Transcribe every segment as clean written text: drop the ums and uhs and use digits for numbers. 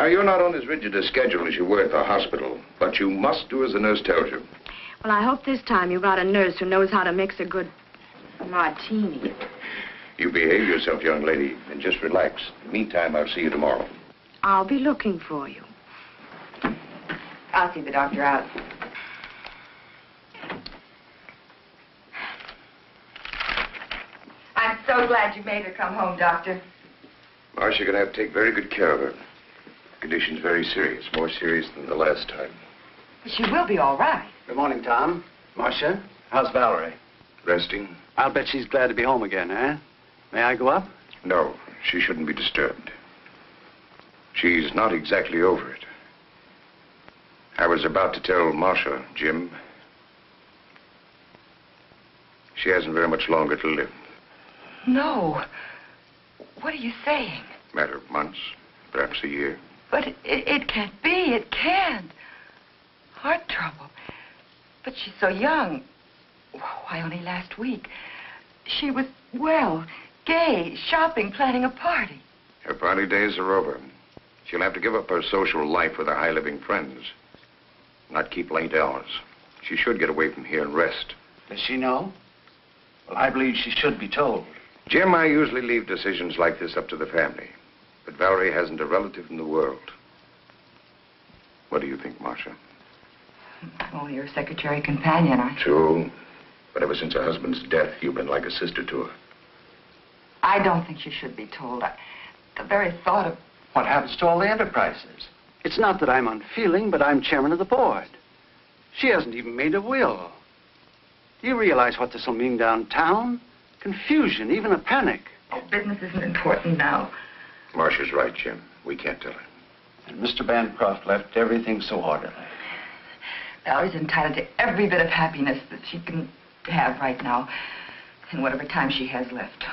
you're not on as rigid a schedule as you were at the hospital, but you must do as the nurse tells you. Well, I hope this time you got a nurse who knows how to mix a good martini. You behave yourself, young lady, and just relax. Meantime, I'll see you tomorrow. I'll be looking for you. I'll see the doctor out. I'm so glad you made her come home, Doctor. Marcia, you're going to have to take very good care of her. The condition's very serious, more serious than the last time. But she will be all right. Good morning, Tom. Marcia, how's Valerie? Resting? I'll bet she's glad to be home again, eh? May I go up? No, she shouldn't be disturbed. She's not exactly over it. I was about to tell Marcia, Jim, she hasn't very much longer to live. No. What are you saying? Matter of months, perhaps a year. But it can't be. It can't. Heart trouble. But she's so young. Why, only last week. She was well, gay, shopping, planning a party. Her party days are over. She'll have to give up her social life with her high-living friends. Not keep late hours. She should get away from here and rest. Does she know? Well, I believe she should be told. Jim, I usually leave decisions like this up to the family. But Valerie hasn't a relative in the world. What do you think, Marcia? I'm only her secretary companion. True. But ever since her husband's death, you've been like a sister to her. I don't think she should be told. The very thought of... What happens to all the enterprises? It's not that I'm unfeeling, but I'm chairman of the board. She hasn't even made a will. Do you realize what this will mean downtown? Confusion, even a panic. Oh, business isn't important now. Marcia's right, Jim. We can't tell her. And Mr. Bancroft left everything so orderly. Valerie's entitled to every bit of happiness that she can have right now, in whatever time she has left.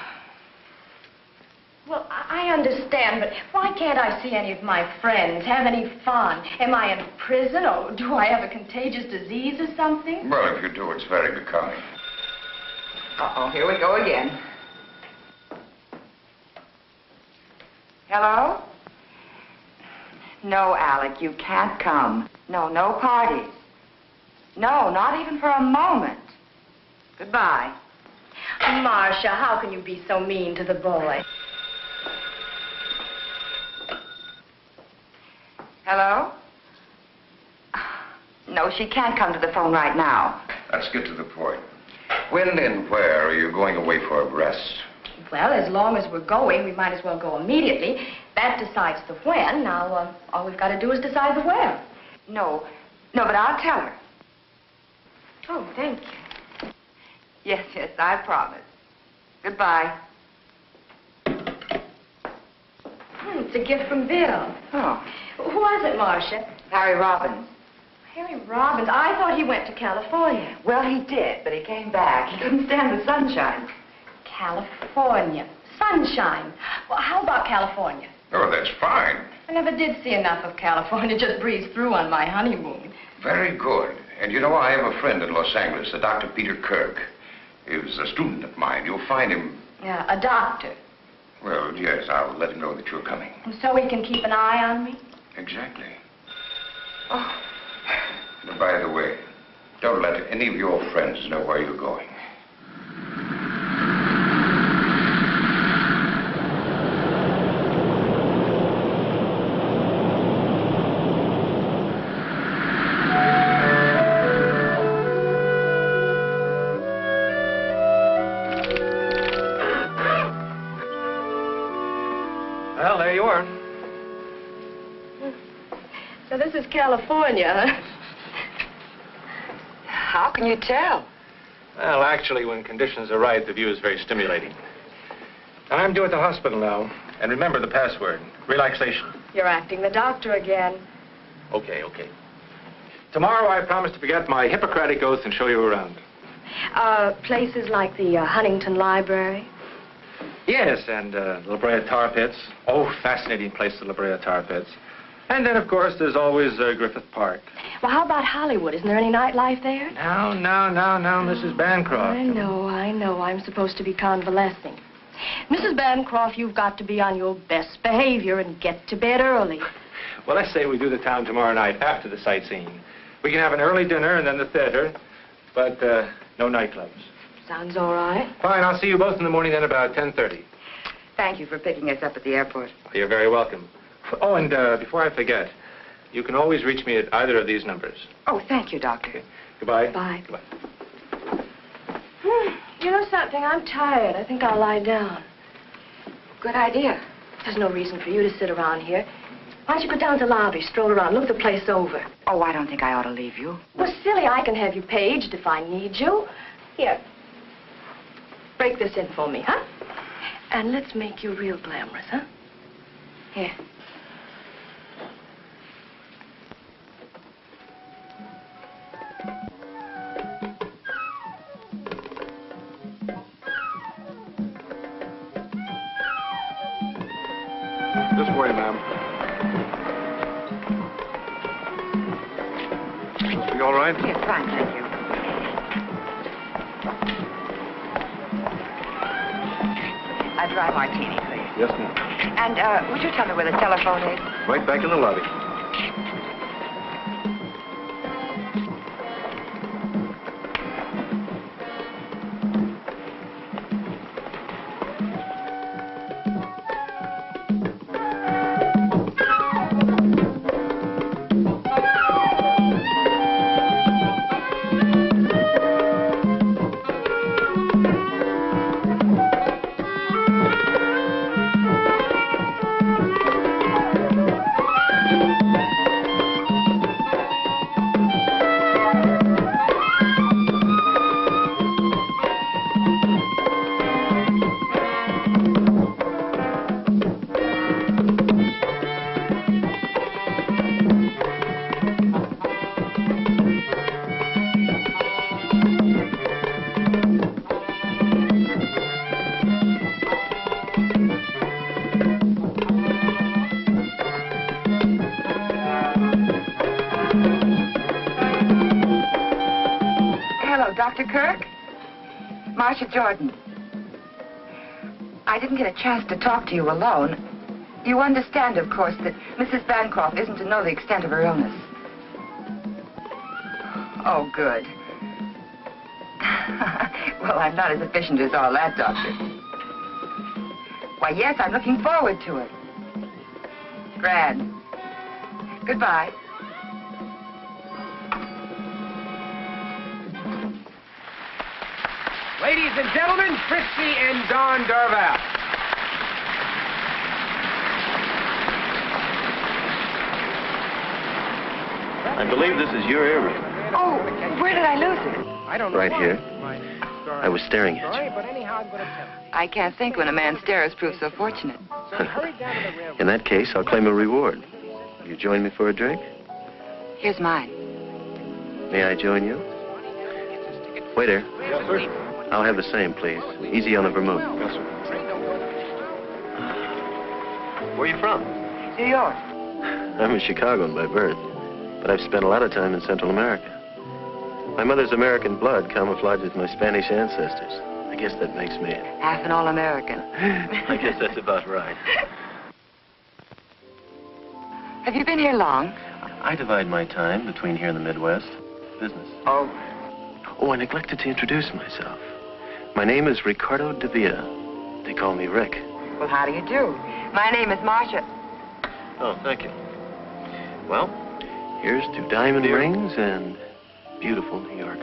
Well, I understand, but why can't I see any of my friends, have any fun? Am I in prison, or do I have a contagious disease or something? Well, if you do, it's very becoming. Uh-oh, here we go again. Hello? No, Alec, you can't come. No, no parties. No, not even for a moment. Goodbye. Marcia, how can you be so mean to the boy? Hello? No, she can't come to the phone right now. Let's get to the point. When and where are you going away for a rest? Well, as long as we're going, we might as well go immediately. That decides the when. Now, all we've got to do is decide the where. No, but I'll tell her. Oh, thank you. Yes, I promise. Goodbye. It's a gift from Bill. Oh. Who was it, Marcia? Harry Robbins. Harry Robbins? I thought he went to California. Well, he did, but he came back. He couldn't stand the sunshine. California. Sunshine. Well, how about California? Oh, that's fine. I never did see enough of California. Just breezed through on my honeymoon. Very good. And you know, I have a friend in Los Angeles, a Dr. Peter Kirk. He was a student of mine. You'll find him... Yeah, a doctor. Well, yes, I'll let him know that you're coming. And so he can keep an eye on me? Exactly. Oh. And by the way, don't let any of your friends know where you're going. Well, there you are. So this is California, huh? How can you tell? Well, actually, when conditions are right, the view is very stimulating. I'm due at the hospital now. And remember the password, relaxation. You're acting the doctor again. Okay. Tomorrow, I promise to forget my Hippocratic oath and show you around. Places like the Huntington Library. Yes, and La Brea Tar Pits. Oh, fascinating place, the La Brea Tar Pits. And then, of course, there's always Griffith Park. Well, how about Hollywood? Isn't there any nightlife there? No, Mrs. Bancroft. I know. I'm supposed to be convalescing. Mrs. Bancroft, you've got to be on your best behavior and get to bed early. Well, let's say we do the town tomorrow night after the sightseeing. We can have an early dinner and then the theater, but no nightclubs. Sounds all right. Fine, I'll see you both in the morning then about 10:30. Thank you for picking us up at the airport. You're very welcome. Oh, and before I forget, you can always reach me at either of these numbers. Oh, thank you, Doctor. Okay. Goodbye. Bye. Goodbye. You know something? I'm tired. I think I'll lie down. Good idea. There's no reason for you to sit around here. Why don't you go down to the lobby, stroll around, look the place over? Oh, I don't think I ought to leave you. Well, silly, I can have you paged if I need you. Here. Break this in for me, huh? And let's make you real glamorous, huh? Here. This way, ma'am. You all right? Yes, fine, thank you. A dry martini, please. Yes, ma'am. And would you tell me where the telephone is? Right back in the lobby. Dr. Kirk? Marcia Jordan. I didn't get a chance to talk to you alone. You understand, of course, that Mrs. Bancroft isn't to know the extent of her illness. Oh, good. Well, I'm not as efficient as all that, Doctor. Why, yes, I'm looking forward to it. Grand. Goodbye. Ladies and gentlemen, Trixie and Don Darval. I believe this is your earring. Oh, where did I lose it? I don't know Right why. here. I was staring at you. But anyhow, I'm going to tell you. I can't think when a man stares proves so fortunate. So he hurried down to the railroad. In that case, I'll claim a reward. Will you join me for a drink? Here's mine. May I join you? Waiter, Yes, sir. I'll have the same, please. Easy on the vermouth. Yes, sir. Where are you from? New York. I'm a Chicagoan by birth, but I've spent a lot of time in Central America. My mother's American blood camouflages my Spanish ancestors. I guess that makes me... Half an all-American. I guess that's about right. Have you been here long? I divide my time between here and the Midwest. Business. Oh. Oh, I neglected to introduce myself. My name is Ricardo de Villa. They call me Rick. Well, how do you do? My name is Marcia. Oh, thank you. Well, here's to diamond rings and beautiful New Yorkers.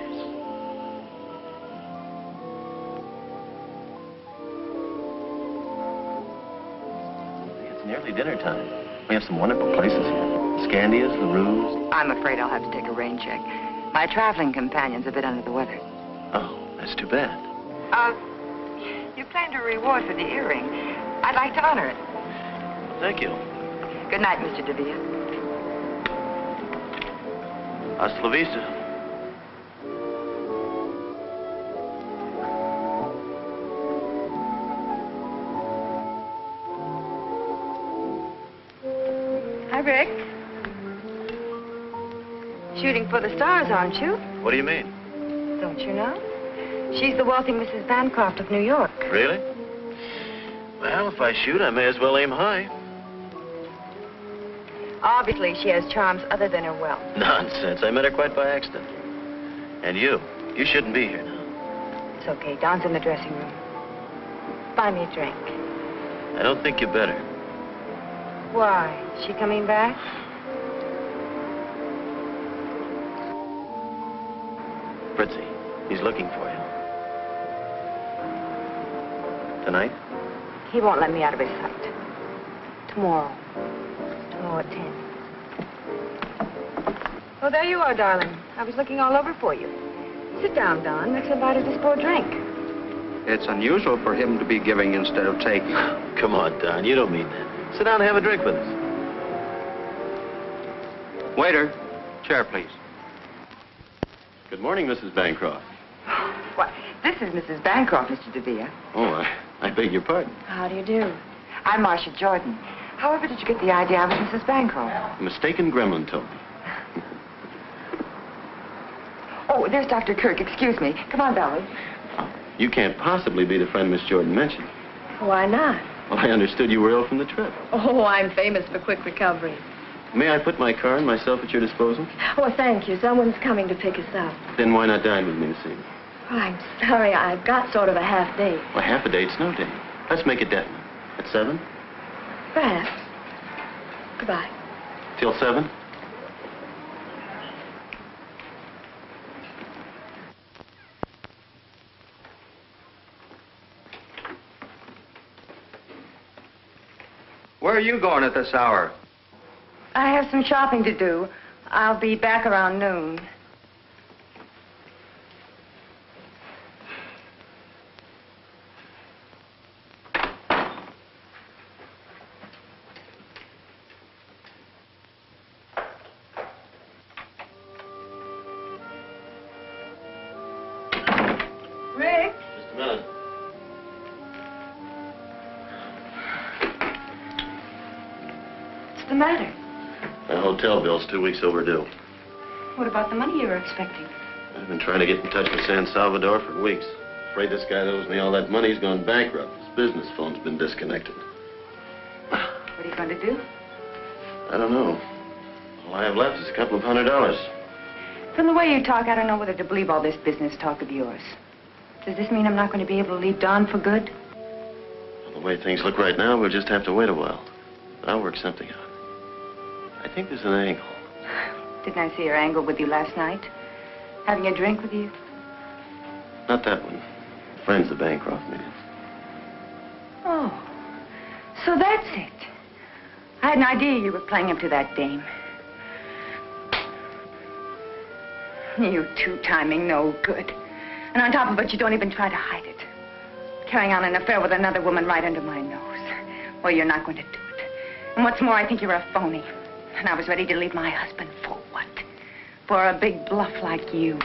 It's nearly dinner time. We have some wonderful places here. Scandia's, the Ruse. I'm afraid I'll have to take a rain check. My traveling companion's a bit under the weather. Oh, that's too bad. You claimed a reward for the earring. I'd like to honor it. Thank you. Good night, Mr. De Villa. Hasta la vista. Hi, Rick. Shooting for the stars, aren't you? What do you mean? Don't you know? She's the wealthy Mrs. Bancroft of New York. Really? Well, if I shoot, I may as well aim high. Obviously, she has charms other than her wealth. Nonsense. I met her quite by accident. And you shouldn't be here now. It's okay. Dawn's in the dressing room. Buy me a drink. I don't think you better. Why? Is she coming back? Fritzy, he's looking for you. Tonight? He won't let me out of his sight. Tomorrow. Tomorrow at 10. Oh, there you are, darling. I was looking all over for you. Sit down, Don. Let's invite her to pour a drink. It's unusual for him to be giving instead of taking. Come on, Don. You don't mean that. Sit down and have a drink with us. Waiter, chair, please. Good morning, Mrs. Bancroft. Why, this is Mrs. Bancroft, Mr. DeVere. Oh, I beg your pardon. How do you do? I'm Marcia Jordan. However did you get the idea I was Mrs. Bancroft? A mistaken gremlin told me. Oh, there's Dr. Kirk. Excuse me. Come on, Valerie. You can't possibly be the friend Miss Jordan mentioned. Why not? Well, I understood you were ill from the trip. Oh, I'm famous for quick recovery. May I put my car and myself at your disposal? Oh, thank you. Someone's coming to pick us up. Then why not dine with me this evening? Oh, I'm sorry. I've got sort of a half day. Well, half a date's no day. Let's make it definite. At 7? Perhaps. Goodbye. Till 7? Where are you going at this hour? I have some shopping to do. I'll be back around noon. Rick? Just a minute. What's the matter? My hotel bill's 2 weeks overdue. What about the money you were expecting? I've been trying to get in touch with San Salvador for weeks. Afraid this guy that owes me all that money's gone bankrupt. His business phone's been disconnected. What are you going to do? I don't know. All I have left is a couple of $100. From the way you talk, I don't know whether to believe all this business talk of yours. Does this mean I'm not going to be able to leave Dawn for good? Well, the way things look right now, we'll just have to wait a while. I'll work something out. I think there's an angle. Didn't I see her angle with you last night? Having a drink with you? Not that one. Friends the Bancroft meeting. Oh, so that's it. I had an idea you were playing him to that dame. You two-timing no good. And on top of it, you don't even try to hide it. Carrying on an affair with another woman right under my nose. Well, you're not going to do it. And what's more, I think you're a phony. And I was ready to leave my husband for what? For a big bluff like you.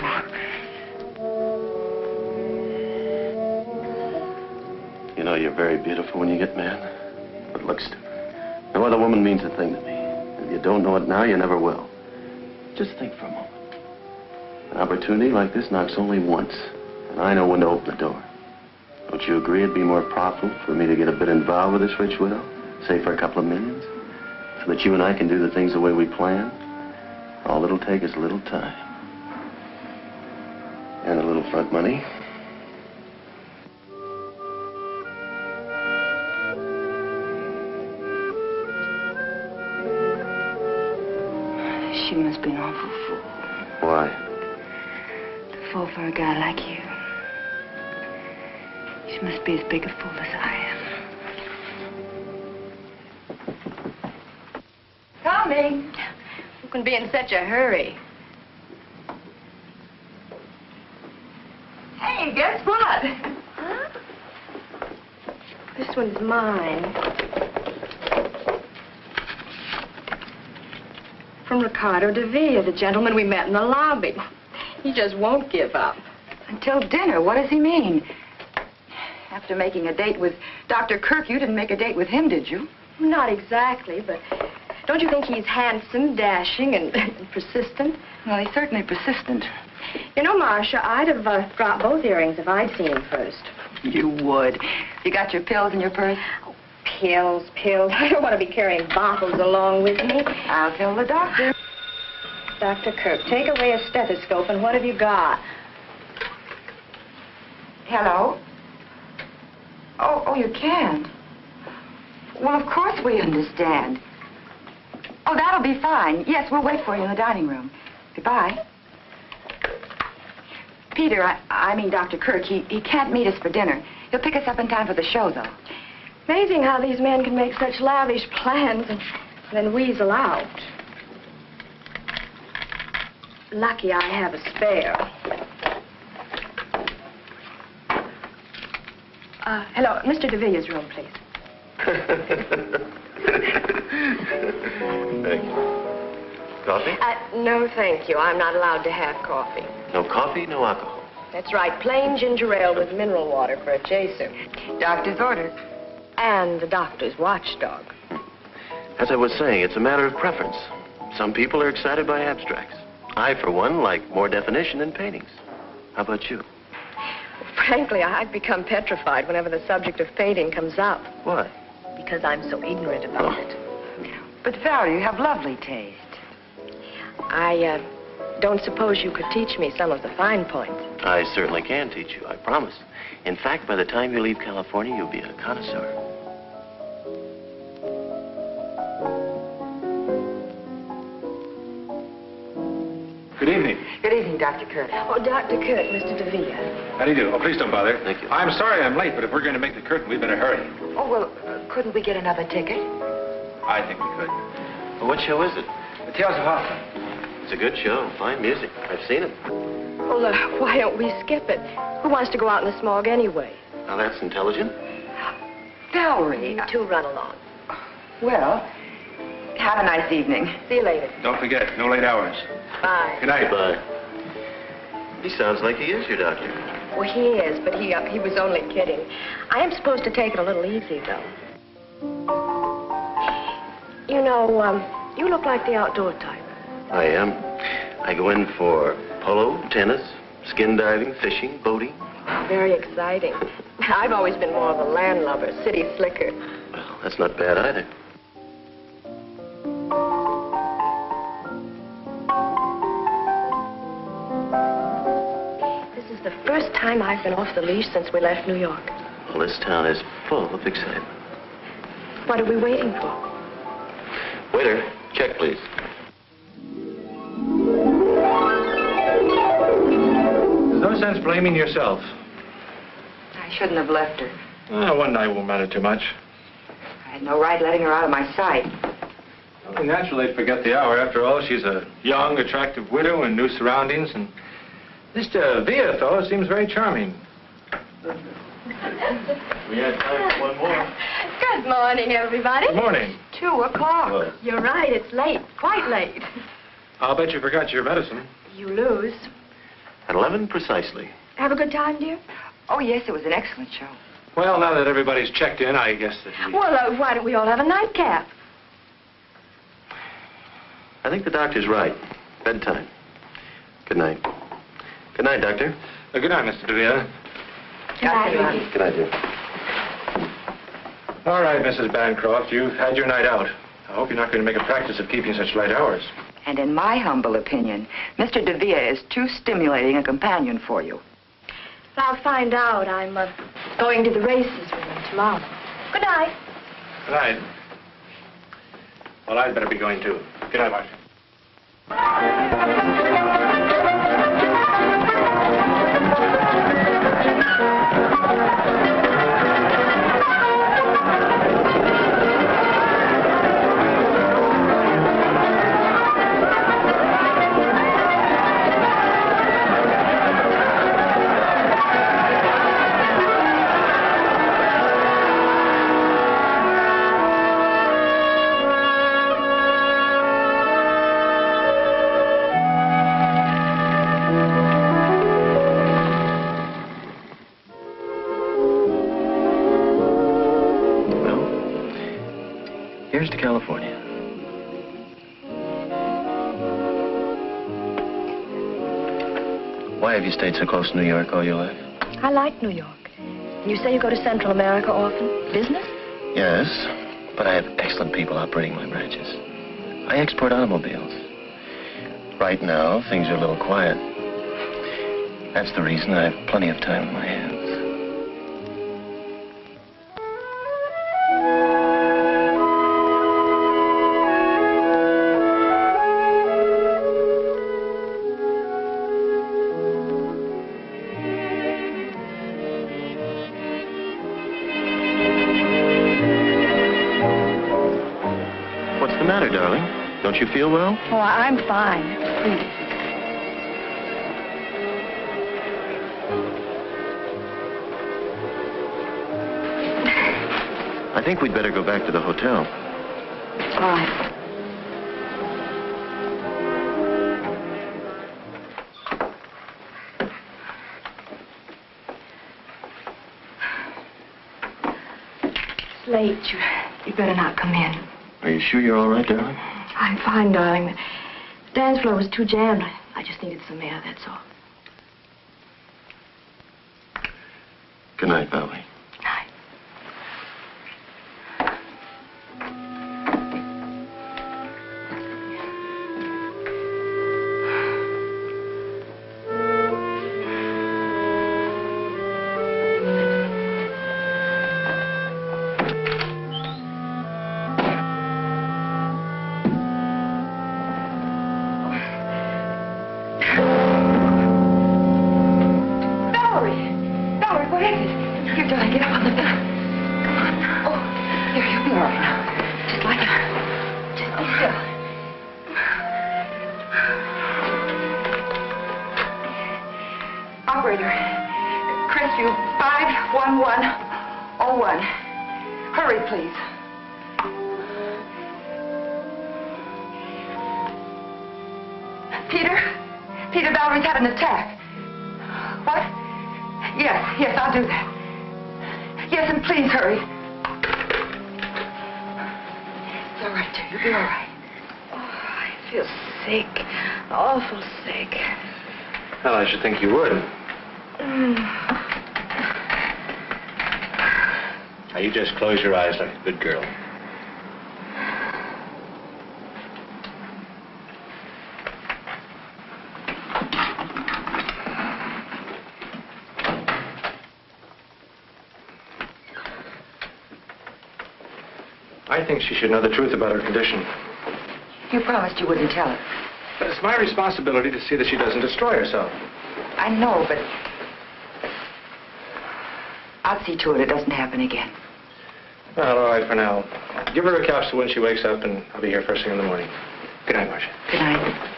You know, you're very beautiful when you get mad. But look, Stu, no other woman means a thing to me. If you don't know it now, you never will. Just think for a moment. An opportunity like this knocks only once. And I know when to open the door. Don't you agree it'd be more profitable for me to get a bit involved with this rich widow? Say for a couple of millions? So that you and I can do the things the way we plan? All it'll take is a little time. And a little front money. She must be an awful fool. Why? To fall for a guy like you. She must be as big a fool as I am. Coming. Who can be in such a hurry? Hey, guess what? Huh? This one's mine. From Ricardo DeVere, the gentleman we met in the lobby. He just won't give up. Until dinner. What does he mean? After making a date with Dr. Kirk, you didn't make a date with him, did you? Not exactly, but don't you think he's handsome, dashing, and persistent? Well, he's certainly persistent. You know, Marcia, I'd have dropped both earrings if I'd seen him first. You would. You got your pills in your purse? Oh, pills, pills. I don't want to be carrying bottles along with me. I'll tell the doctor. Dr. Kirk, take away a stethoscope, and what have you got? Hello? Oh, you can't. Well, of course we understand. Oh, that'll be fine. Yes, we'll wait for you in the dining room. Goodbye. Peter, I mean Dr. Kirk, he can't meet us for dinner. He'll pick us up in time for the show, though. Amazing how these men can make such lavish plans and then weasel out. Lucky I have a spare. Hello, Mr. DeVilla's room, please. Thank you. Coffee? No, thank you. I'm not allowed to have coffee. No coffee, no alcohol. That's right, plain ginger ale with mineral water for a chaser. Doctor's order. And the doctor's watchdog. As I was saying, it's a matter of preference. Some people are excited by abstracts. I, for one, like more definition in paintings. How about you? Frankly, I've become petrified whenever the subject of painting comes up. Why? Because I'm so ignorant about it. But, Valerie, you have lovely taste. I don't suppose you could teach me some of the fine points. I certainly can teach you, I promise. In fact, by the time you leave California, you'll be a connoisseur. Good evening. Good evening, Dr. Kirk. Oh, Dr. Kirk, Mr. DeVilla. How do you do? Oh, please don't bother. Thank you. I'm sorry I'm late, but if we're going to make the curtain, we better hurry. Oh, well, couldn't we get another ticket? I think we could. Well, what show is it? The Tales of Hoffman. It's a good show. Fine music. I've seen it. Well, why don't we skip it? Who wants to go out in the smog anyway? Now, that's intelligent. Valerie. You two run along. Well, have a nice evening. See you later. Don't forget, no late hours. Bye. Good night. Goodbye. He sounds like he is your doctor. Well, he is, but he was only kidding. I am supposed to take it a little easy, though. You know, you look like the outdoor type. I am. I go in for polo, tennis, skin diving, fishing, boating. Very exciting. I've always been more of a landlubber, city slicker. Well, that's not bad either. This is the first time I've been off the leash since we left New York. Well, this town is full of excitement. What are we waiting for? Waiter, check, please. There's no sense blaming yourself. I shouldn't have left her. One night won't matter too much. I had no right letting her out of my sight. Well, naturally, they'd forget the hour. After all, she's a young, attractive widow in new surroundings, and Mr. Villa fellow seems very charming. We had time for one more. Good morning, everybody. Good morning. 2 o'clock. Well, You're right, it's late, quite late. I'll bet you forgot your medicine. You lose. at 11 precisely. Have a good time, dear? Oh, yes, it was an excellent show. Well, now that everybody's checked in, I guess that we... Well, why don't we all have a nightcap? I think the doctor's right. Bedtime. Good night. Good night, Doctor. Good night, Mr. DeVille. Good night, Ricky. Good night, dear. All right, Mrs. Bancroft, you've had your night out. I hope you're not going to make a practice of keeping such late hours. And in my humble opinion, Mr. DeVille is too stimulating a companion for you. I'll find out. I'm going to the races with him tomorrow. Good night. Good night. Well, I'd better be going, too. Good night, Marcia. Here's to California. Why have you stayed so close to New York all your life? I like New York. You say you go to Central America often? Business? Yes, but I have excellent people operating my branches. I export automobiles. Right now, things are a little quiet. That's the reason I have plenty of time on my hands. What's the matter, darling? Don't you feel well? Oh, I'm fine. Please. I think we'd better go back to the hotel. All right. It's late. You better not come in. Are you sure you're all right, darling? I'm fine, darling. The dance floor was too jammed. I just needed some air, that's all. Good night, Valerie. Night. Valerie, what is it? Here, darling, get up on the bed. Come on. Oh, here, you'll be all right now. Just lie down. Just be still. Operator, Crestview 51101. Hurry, please. Peter, Valerie's had an attack. What? Yes, I'll do that. Yes, and please hurry. It's all right, dear. You'll be all right. Oh, I feel sick. Awful sick. Well, I should think you would. Now, you just close your eyes like a good girl. I think she should know the truth about her condition. You promised you wouldn't tell her. But it's my responsibility to see that she doesn't destroy herself. I know, but I'll see to it doesn't happen again. Well, all right for now. Give her a capsule when she wakes up, and I'll be here first thing in the morning. Good night, Marcia. Good night.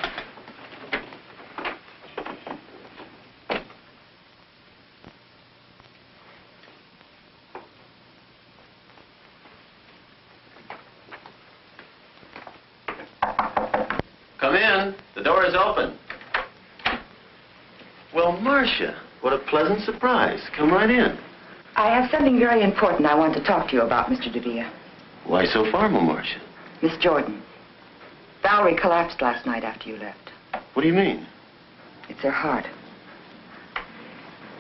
Come in. The door is open. Well, Marcia, what a pleasant surprise. Come right in. I have something very important I want to talk to you about, Mr. DeVille. Why so formal, Marcia? Miss Jordan, Valerie collapsed last night after you left. What do you mean? It's her heart.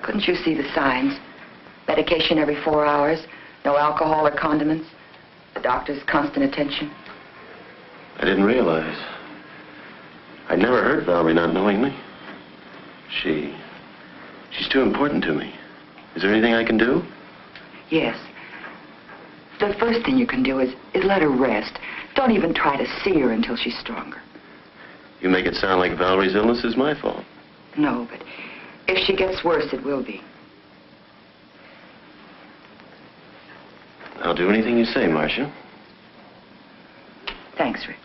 Couldn't you see the signs? Medication every 4 hours, no alcohol or condiments, the doctor's constant attention. I didn't realize. I'd never hurt Valerie not knowing me. She's too important to me. Is there anything I can do? Yes. The first thing you can do is let her rest. Don't even try to see her until she's stronger. You make it sound like Valerie's illness is my fault. No, but if she gets worse, it will be. I'll do anything you say, Marcia. Thanks, Rick.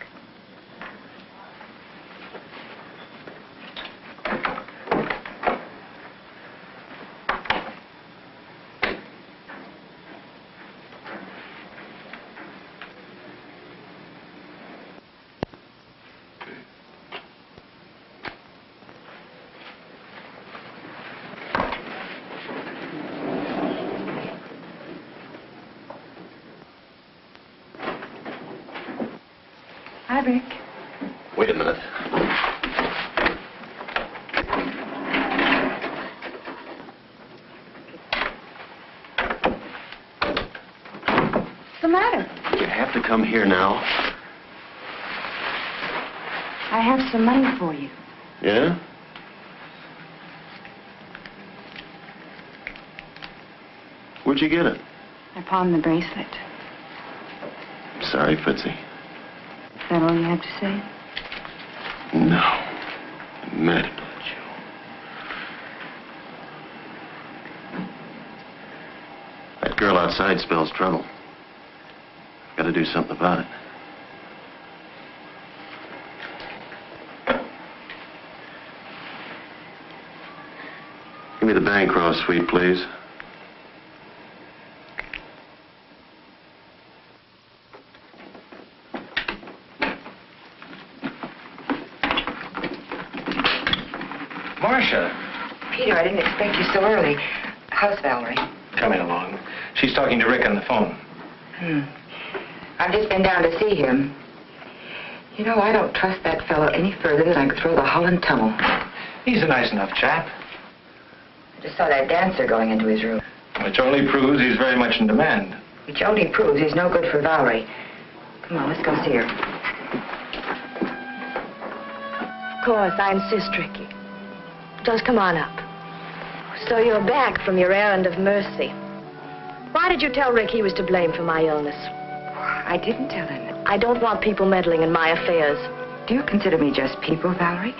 Hi, Rick. Wait a minute. the matter? You have to come here now. I have some money for you. Yeah? Where'd you get it? I pawned the bracelet. Sorry, Fritzy. Is that all you have to say? No. I'm mad about you. That girl outside spells trouble. Got to do something about it. Give me the Bancroft suite, please. Marcia. Peter, I didn't expect you so early. How's Valerie? Coming along. She's talking to Rick on the phone. I've just been down to see him. You know, I don't trust that fellow any further than I could throw the Holland Tunnel. He's a nice enough chap. I just saw that dancer going into his room. Which only proves he's very much in demand. Which only proves he's no good for Valerie. Come on, let's go see her. Of course, I insist, Ricky. Just come on up. So you're back from your errand of mercy. Why did you tell Rick he was to blame for my illness? I didn't tell him. I don't want people meddling in my affairs. Do you consider me just people, Valerie?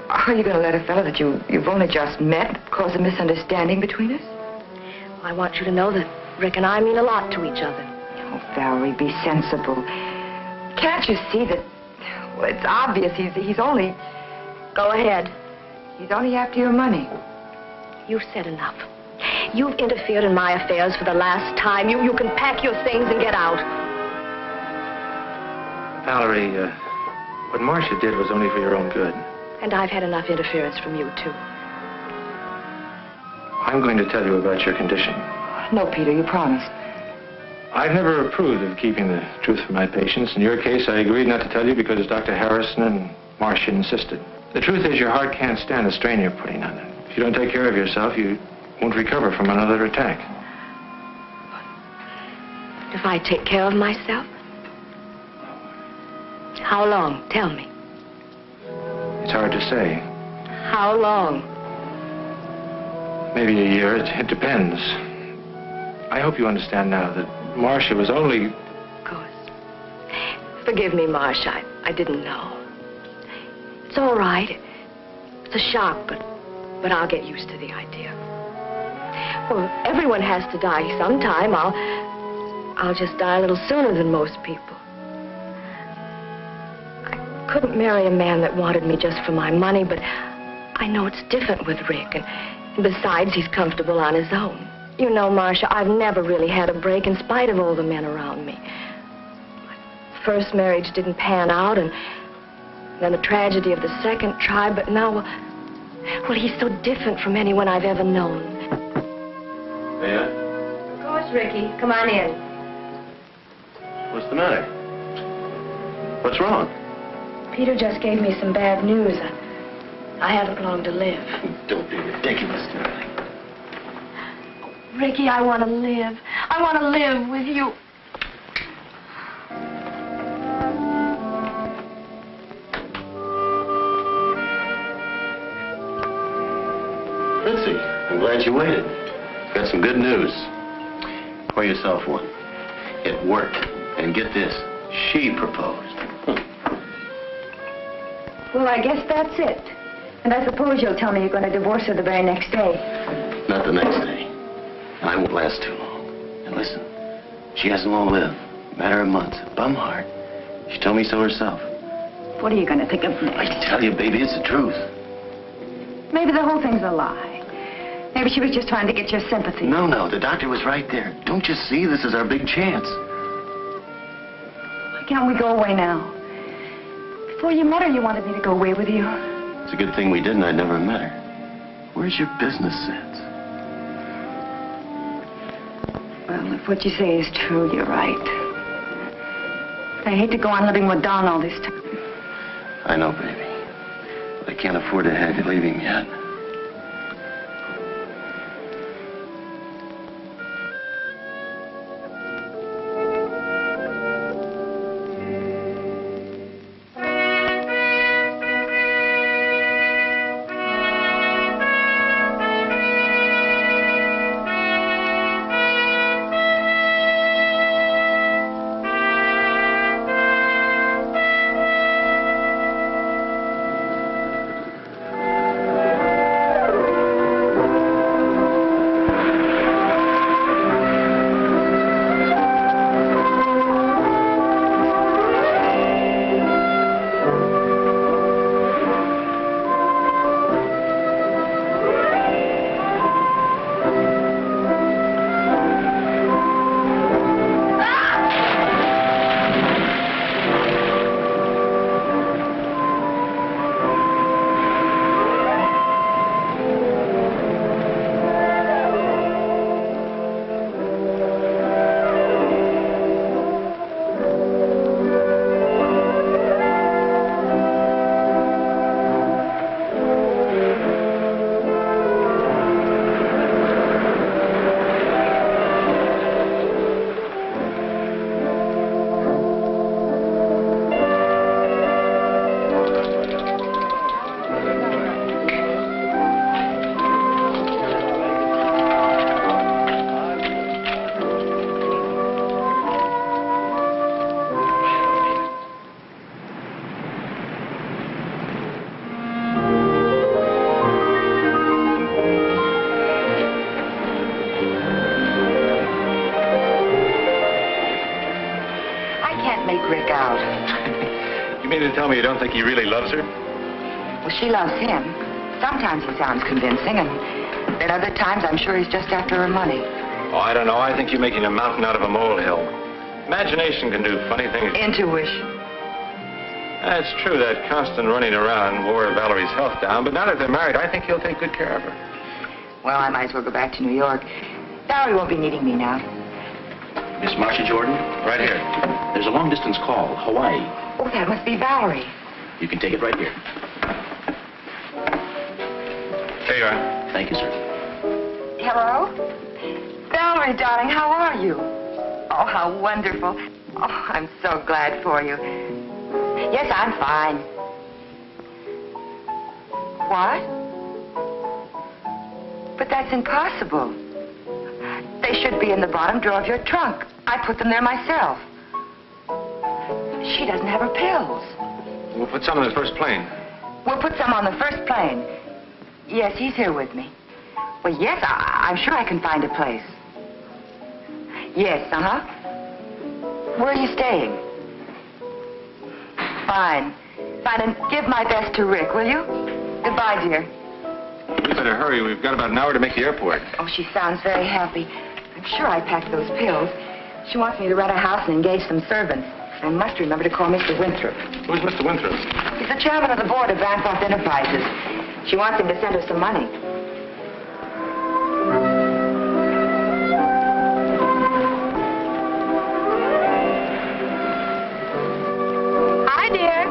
Are you going to let a fellow that you've only just met cause a misunderstanding between us? I want you to know that Rick and I mean a lot to each other. Oh, Valerie, be sensible. Can't you see that... Well, it's obvious he's only... Go ahead. He's only after your money. You've said enough. You've interfered in my affairs for the last time. You can pack your things and get out. Valerie, what Marcia did was only for your own good. And I've had enough interference from you, too. I'm going to tell you about your condition. No, Peter, you promised. I've never approved of keeping the truth from my patients. In your case, I agreed not to tell you because Dr. Harrison and Marcia insisted. The truth is your heart can't stand the strain you're putting on it. If you don't take care of yourself, you won't recover from another attack. If I take care of myself? How long? Tell me. It's hard to say. How long? Maybe a year. It depends. I hope you understand now that Marcia was only... Of course. Forgive me, Marcia. I didn't know. It's all right. It's a shock, but I'll get used to the idea. Well, everyone has to die sometime. I'll just die a little sooner than most people. I couldn't marry a man that wanted me just for my money, but I know it's different with Rick, and besides, he's comfortable on his own. You know, Marcia, I've never really had a break in spite of all the men around me. My first marriage didn't pan out, and then the tragedy of the second tried, but now, well, he's so different from anyone I've ever known. Yeah? Of course, Ricky. Come on in. What's the matter? What's wrong? Peter just gave me some bad news. I haven't long to live. Don't be ridiculous, darling. Ricky, I want to live. I want to live with you. Fritzy, I'm glad you waited. Got some good news. Pour yourself one. It worked. And get this, she proposed. Well, I guess that's it. And I suppose you'll tell me you're going to divorce her the very next day. Not the next day. And I won't last too long. And listen, she hasn't long lived. Matter of months. Bum heart. She told me so herself. What are you going to think of I next? tell you, baby, it's the truth. Maybe the whole thing's a lie. Maybe she was just trying to get your sympathy. No, the doctor was right there. Don't you see? This is our big chance. Why can't we go away now? Before you met her, you wanted me to go away with you. It's a good thing we didn't. I'd never met her. Where's your business sense? Well, if what you say is true, you're right. I hate to go on living with Don all this time. I know, baby. But I can't afford to have you leaving yet. about. You mean to tell me you don't think he really loves her? Well, she loves him. Sometimes he sounds convincing, and then other times I'm sure he's just after her money. Oh, I don't know. I think you're making a mountain out of a molehill. Imagination can do funny things. Intuition. That's true. That constant running around wore Valerie's health down, but now that they're married, I think he'll take good care of her. Well, I might as well go back to New York. Valerie won't be needing me now. Miss Marcia Jordan? Right here. There's a long-distance call, Hawaii. Oh, that must be Valerie. You can take it right here. There you are. Thank you, sir. Hello? Valerie, darling, how are you? Oh, how wonderful. Oh, I'm so glad for you. Yes, I'm fine. What? But that's impossible. They should be in the bottom drawer of your trunk. I put them there myself. She doesn't have her pills. We'll put some on the first plane. We'll put some on the first plane. Yes, he's here with me. Well, yes, I'm sure I can find a place. Yes, uh-huh. Where are you staying? Fine. Fine, and give my best to Rick, will you? Goodbye, dear. We better hurry. We've got about an hour to make the airport. Oh, she sounds very happy. I'm sure I packed those pills. She wants me to rent a house and engage some servants. I must remember to call Mr. Winthrop. Who's Mr. Winthrop? He's the chairman of the board of Bancroft Enterprises. She wants him to send her some money. Hi, dear.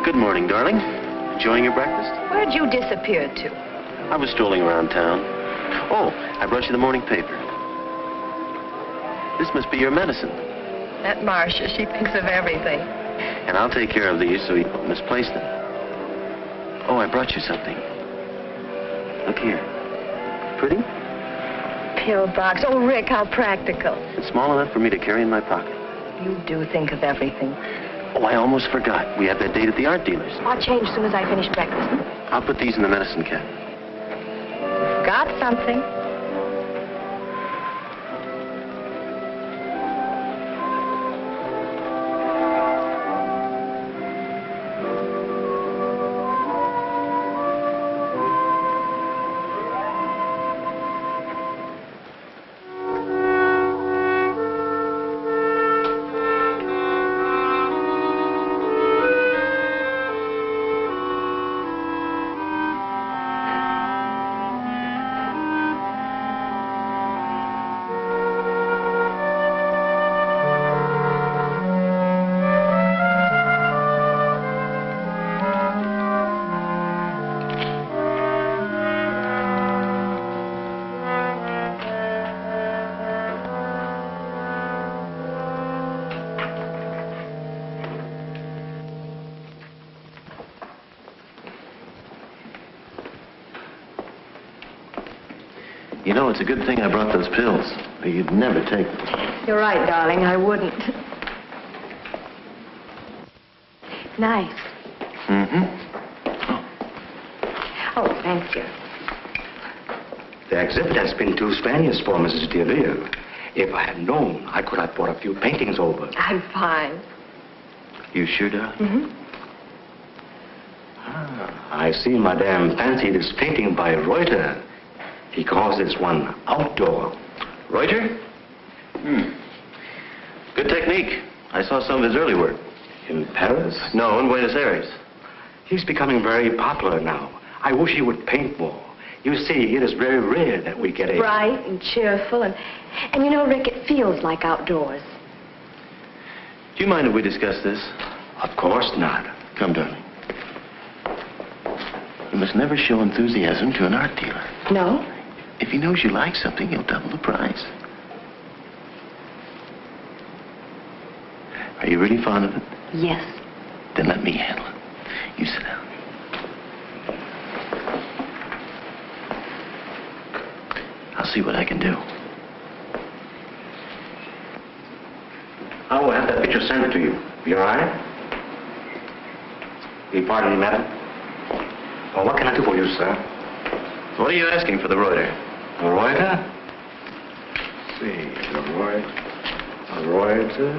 Good morning, darling. Enjoying your breakfast? Where'd you disappear to? I was strolling around town. Oh, I brought you the morning paper. This must be your medicine. That Marcia, she thinks of everything. And I'll take care of these so you don't misplace them. Oh, I brought you something. Look here. Pretty? Pill box. Oh, Rick, how practical. It's small enough for me to carry in my pocket. You do think of everything. Oh, I almost forgot. We have that date at the art dealer's. I'll change as soon as I finish breakfast. I'll put these in the medicine cabinet. Got something. You know, it's a good thing I brought those pills. You'd never take them. You're right, darling. I wouldn't. Nice. Mm-hmm. Oh, thank you. The exhibit has been too strenuous for Mrs. DeVille. If I had known, I could have brought a few paintings over. I'm fine. You sure, darling? Mm-hmm. I see Madame fancied this painting by Reuter. He calls this one outdoor. Reuter? Good technique. I saw some of his early work. In Paris? No, in Buenos Aires. He's becoming very popular now. I wish he would paint more. You see, it is very rare that we get a... Bright and cheerful, and you know, Rick, it feels like outdoors. Do you mind if we discuss this? Of course not. Come, darling. You must never show enthusiasm to an art dealer. No? If he knows you like something, he'll double the price. Are you really fond of it? Yes. Then let me handle it. You sit down. I'll see what I can do. I will have that picture sent to you. You all right? Will you pardon me, madam? Well, what can I do for you, sir? What are you asking for the Reuter? Reuter? Let's see, Reuter.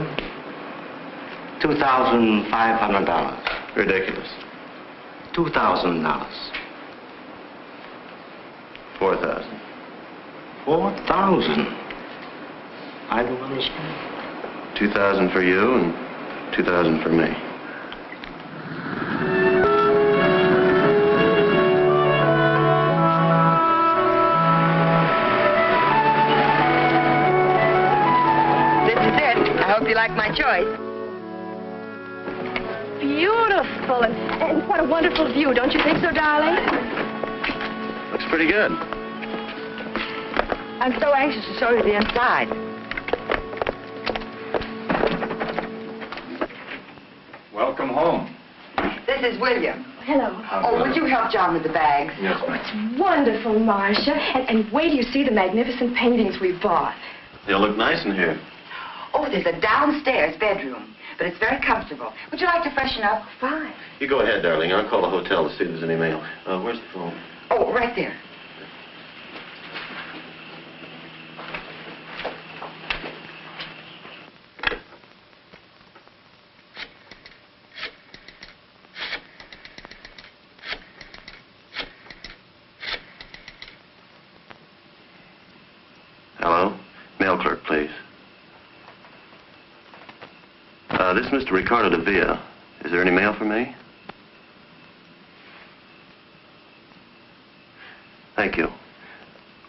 $2,500. Ridiculous. $2,000. 4,000. 4,000. I don't understand. 2,000 for you and 2,000 for me. This is it. I hope you like my choice. Beautiful, and what a wonderful view. Don't you think so, darling? Looks pretty good. I'm so anxious to show you the inside. Welcome home. This is William. Hello. Oh, would you help John with the bags? Yes, Oh, it's wonderful, Marcia. And wait till you see the magnificent paintings we bought. They'll look nice in here. Oh, there's a downstairs bedroom, but it's very comfortable. Would you like to freshen up? Fine. You go ahead, darling. I'll call the hotel to see if there's any mail. Where's the phone? Oh, right there. Hello? Mail clerk, please. This is Mr. Ricardo de Villa. Is there any mail for me? Thank you.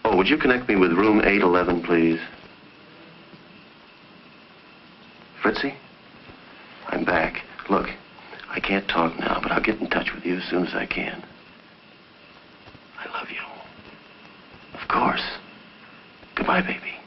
Oh, would you connect me with room 811, please? Fritzy? I'm back. Look, I can't talk now, but I'll get in touch with you as soon as I can. I love you. Of course. Goodbye, baby.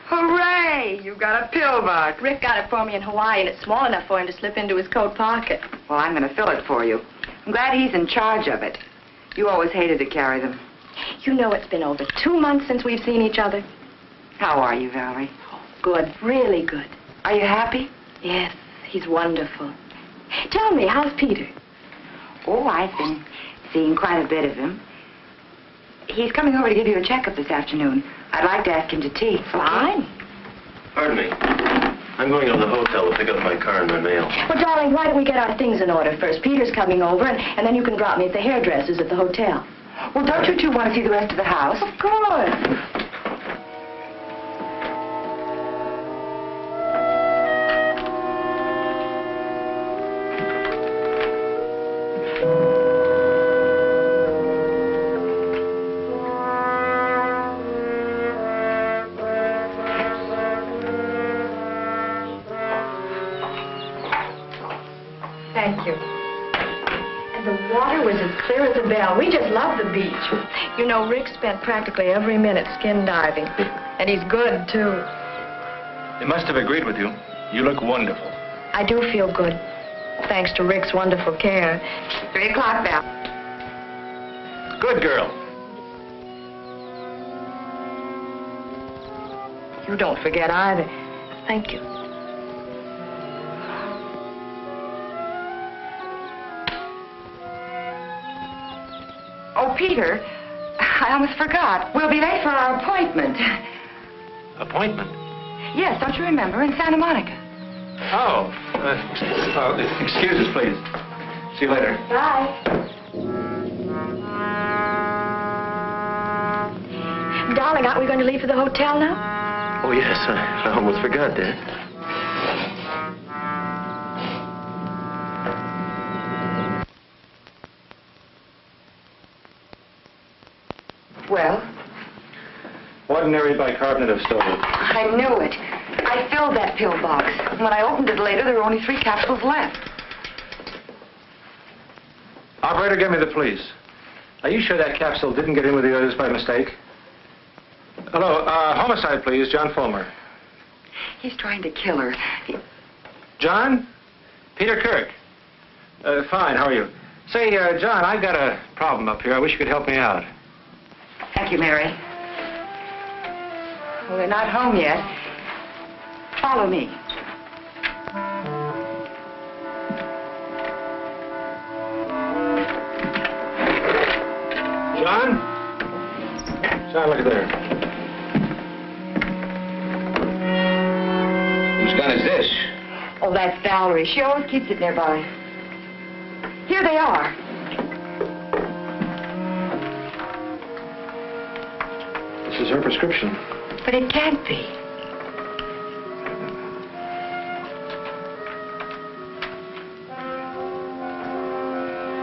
Hooray! You got a pill box. Rick got it for me in Hawaii, and it's small enough for him to slip into his coat pocket. Well, I'm going to fill it for you. I'm glad he's in charge of it. You always hated to carry them. You know it's been over 2 months since we've seen each other. How are you, Valerie? Good, really good. Are you happy? Yes, he's wonderful. Tell me, how's Peter? Oh, I've been seeing quite a bit of him. He's coming over to give you a checkup this afternoon. I'd like to ask him to tea. Fine. Pardon me. I'm going to the hotel to pick up my car and my mail. Well, darling, why don't we get our things in order first? Peter's coming over, and then you can drop me at the hairdresser's at the hotel. Well, don't you two want to see the rest of the house? Of course. Thank you. And the water was as clear as a bell. We just love the beach. You know, Rick spent practically every minute skin diving. And he's good, too. They must have agreed with you. You look wonderful. I do feel good, thanks to Rick's wonderful care. 3 o'clock bell. Good girl. You don't forget either. Thank you. Oh, Peter, I almost forgot. We'll be late for our appointment. Appointment? Yes, don't you remember? In Santa Monica. Oh. Excuse us, please. See you later. Bye. Darling, aren't we going to leave for the hotel now? Oh, yes. I almost forgot that. Well? Ordinary bicarbonate of sodium. I knew it. I filled that pill box. When I opened it later, there were only 3 capsules left. Operator, give me the police. Are you sure that capsule didn't get in with the others by mistake? Hello, homicide, please. John Fulmer. He's trying to kill her. John? Peter Kirk. Fine, how are you? Say, John, I've got a problem up here. I wish you could help me out. Thank you, Mary. Well, they're not home yet. Follow me. Don, look there. Whose gun is this? Oh, that's Valerie. She always keeps it nearby. Here they are. This is her prescription. But it can't be.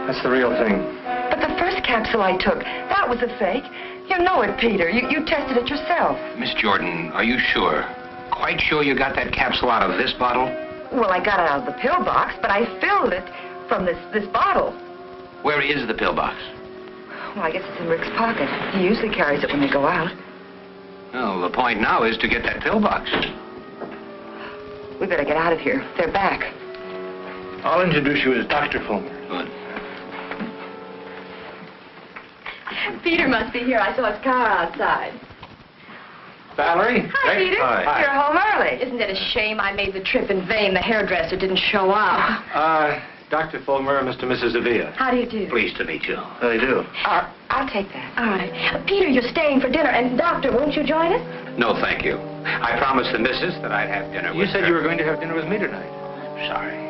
That's the real thing. But the first capsule I took, that was a fake. You know it, Peter. You tested it yourself. Miss Jordan, are you sure? Quite sure you got that capsule out of this bottle? Well, I got it out of the pill box, but I filled it from this bottle. Where is the pill box? Well, I guess it's in Rick's pocket. He usually carries it when they go out. Well, the point now is to get that pill box. We better get out of here. They're back. I'll introduce you as Dr. Fulmer. Good. Peter must be here. I saw his car outside. Valerie? Hi, Peter. Hi. You're home early. Isn't it a shame I made the trip in vain? The hairdresser didn't show up. Dr. Fulmer and Mr. and Mrs. Avila. How do you do? Pleased to meet you. How do you do? I'll take that. All right. Peter, you're staying for dinner. And, Doctor, won't you join us? No, thank you. I promised the missus that I'd have dinner with You said her. you were going to have dinner with me tonight. Sorry.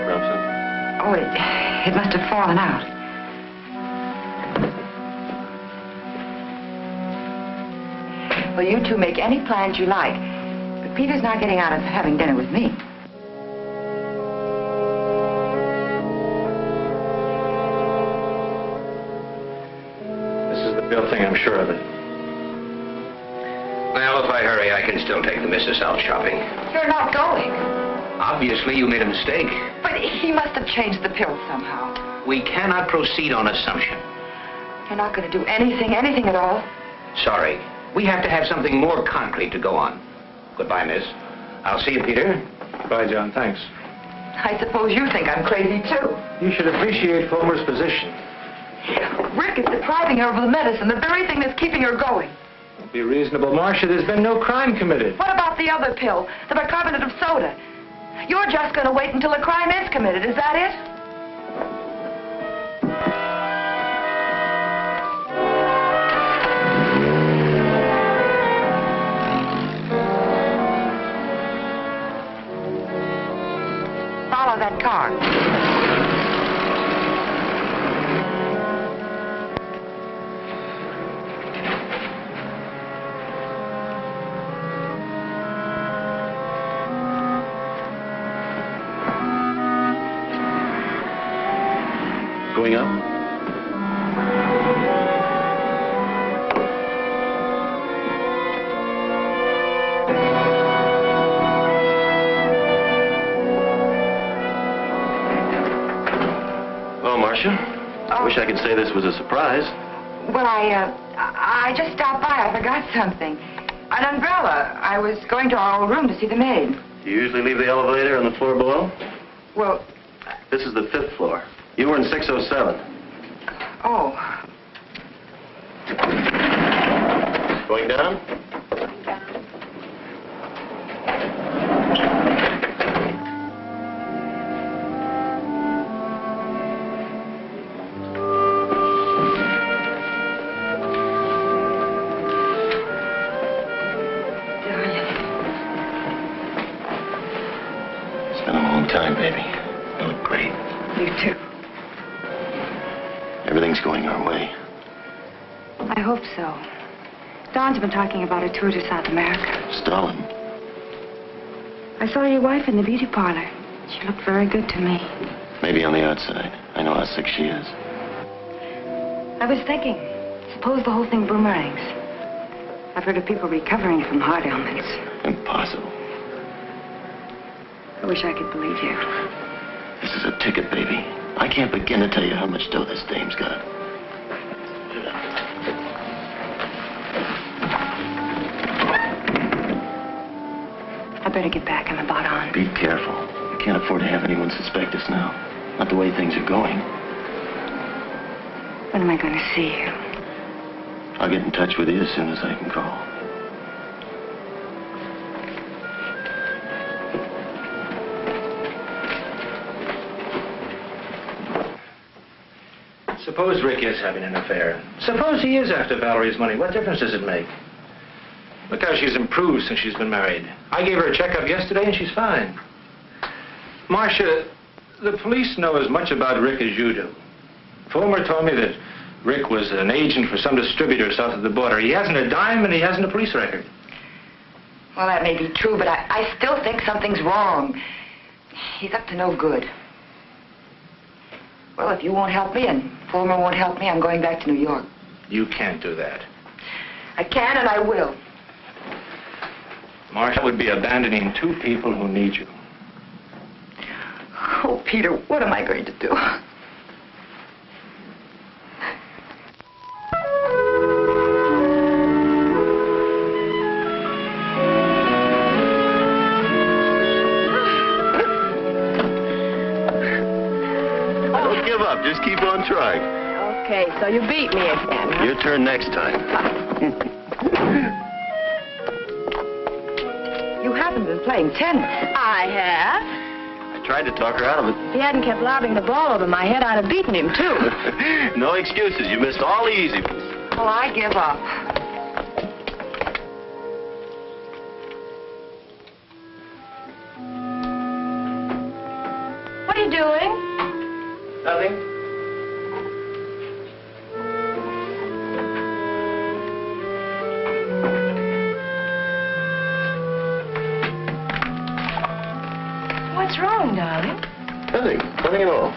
Drop something? Oh, it must have fallen out. Well, you two make any plans you like. But Peter's not getting out of having dinner with me. This is the real thing, I'm sure of it. Well, if I hurry, I can still take the missus out shopping. You're not going. Obviously, you made a mistake. But he must have changed the pill somehow. We cannot proceed on assumption. You're not going to do anything at all. Sorry. We have to have something more concrete to go on. Goodbye, miss. I'll see you, Peter. Bye, John. Thanks. I suppose you think I'm crazy, too. You should appreciate Fulmer's position. Rick is depriving her of the medicine, the very thing that's keeping her going. Be reasonable, Marcia. There's been no crime committed. What about the other pill, the bicarbonate of soda? You're just going to wait until a crime is committed, is that it? Follow that car. Going up? Well, Marcia, I wish I could say this was a surprise. Well, I just stopped by. I forgot something. An umbrella. I was going to our old room to see the maid. Do you usually leave the elevator on the floor below? Well, This is the 5th floor. You were in 607. oh. Going down? It's been a long time, baby. You look great. You too. Everything's going our way. I hope so. Don's been talking about a tour to South America. Stalin. I saw your wife in the beauty parlor. She looked very good to me. Maybe on the outside. I know how sick she is. I was thinking, suppose the whole thing boomerangs. I've heard of people recovering from heart ailments. Impossible. I wish I could believe you. This is a ticket, baby. I can't begin to tell you how much dough this dame's got. I better get back. I'm about on. Be careful. I can't afford to have anyone suspect us now. Not the way things are going. When am I going to see you? I'll get in touch with you as soon as I can call. suppose Rick is having an affair. Suppose he is after Valerie's money. What difference does it make? Look how she's improved since she's been married. I gave her a checkup yesterday and she's fine. Marcia, the police know as much about Rick as you do. Fulmer told me that Rick was an agent for some distributor south of the border. He hasn't a dime and he hasn't a police record. Well, that may be true, but I still think something's wrong. He's up to no good. Well, if you won't help me and Fulmer won't help me, I'm going back to New York. You can't do that. I can and I will. Marcia would be abandoning two people who need you. Oh, Peter, what am I going to do? Don't give up. Just keep on trying. Okay, so you beat me again, huh? Your turn next time. You haven't been playing tennis. I have. I tried to talk her out of it. If he hadn't kept lobbing the ball over my head, I'd have beaten him, too. No excuses. You missed all the easy ones. Well, I give up. What are you doing? Nothing. What's wrong, darling? Nothing. Nothing at all.